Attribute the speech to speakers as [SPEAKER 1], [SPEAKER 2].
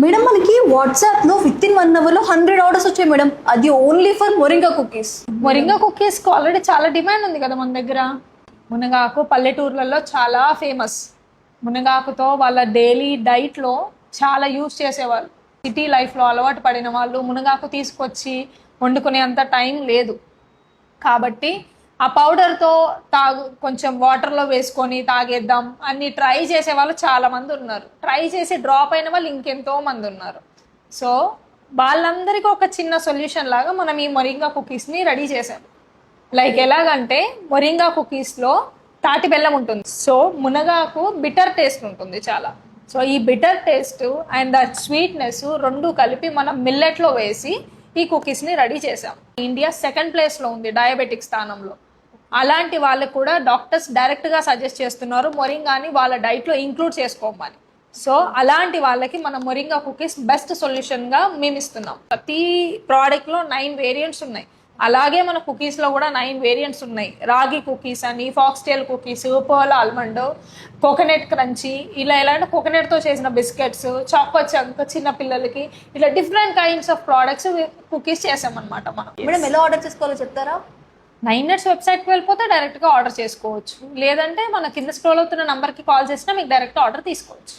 [SPEAKER 1] Madam మనకి WhatsApp లో with in 1 hour లో 100 ఆర్డర్స్ వచ్చాయి మేడం. అది only for moringa cookies.
[SPEAKER 2] Moringa cookies కి ఆల్రెడీ చాలా డిమాండ్ ఉంది కదా మన దగ్గర. మునగాకు పల్లెటూర్లలో చాలా ఫేమస్. మునగాకుతో వాళ్ళ డైలీ డైట్ లో చాలా యూజ్ చేసేవాళ్ళు. సిటీ లైఫ్ లో అలవాటు పడిన వాళ్ళు మునగాకు తీసుకొచ్చి వండుకునే అంత టైం లేదు కాబట్టి ఆ పౌడర్తో కొంచెం వాటర్లో వేసుకొని తాగేద్దాం అన్ని ట్రై చేసే వాళ్ళు చాలా మంది ఉన్నారు. ట్రై చేసి డ్రాప్ అయిన వాళ్ళు ఇంకెంతో మంది ఉన్నారు. సో వాళ్ళందరికీ ఒక చిన్న సొల్యూషన్ లాగా మనం ఈ మొరింగా కుకీస్ని రెడీ చేసాం. లైక్ ఎలాగంటే మొరింగా కుకీస్లో తాటి బెల్లం ఉంటుంది. సో మునగాకు బిటర్ టేస్ట్ ఉంటుంది చాలా. సో ఈ bitter taste and the sweetness రెండు కలిపి మనం మిల్లెట్లో వేసి ఈ కుకీస్ని రెడీ చేసాం. ఇండియా 2nd ప్లేస్లో ఉంది డయాబెటిక్ స్థానంలో. అలాంటి వాళ్ళకు కూడా డాక్టర్స్ డైరెక్ట్గా సజెస్ట్ చేస్తున్నారు మొరింగాని వాళ్ళ డైట్లో ఇంక్లూడ్ చేసుకోమని. సో అలాంటి వాళ్ళకి మన మొరింగా కుకీస్ బెస్ట్ సొల్యూషన్గా మేము ఇస్తున్నాం. ప్రతి ప్రోడక్ట్లో 9 వేరియంట్స్ ఉన్నాయి. అలాగే మన కుకీస్లో కూడా 9 వేరియంట్స్ ఉన్నాయి. రాగి కుకీస్ అని, foxtail cookies, pearl almond, coconut crunchy, ఇలా ఎలాంటి కోకోనట్తో చేసిన బిస్కెట్స్, చాకో చంక్ చిన్న పిల్లలకి, ఇలా different kinds of products cookies చేసామన్నమాట మనం.
[SPEAKER 1] మేడం ఎలా ఆర్డర్ చేసుకోవాలో చెప్తారా?
[SPEAKER 2] 9 Nuts వెబ్సైట్కి వెళ్ళిపోతే డైరెక్ట్గా ఆర్డర్ చేసుకోవచ్చు. లేదంటే మన కింద స్క్రోల్ అవుతున్న నంబర్కి కాల్ చేసినా మీకు డైరెక్ట్ ఆర్డర్ తీసుకోవచ్చు.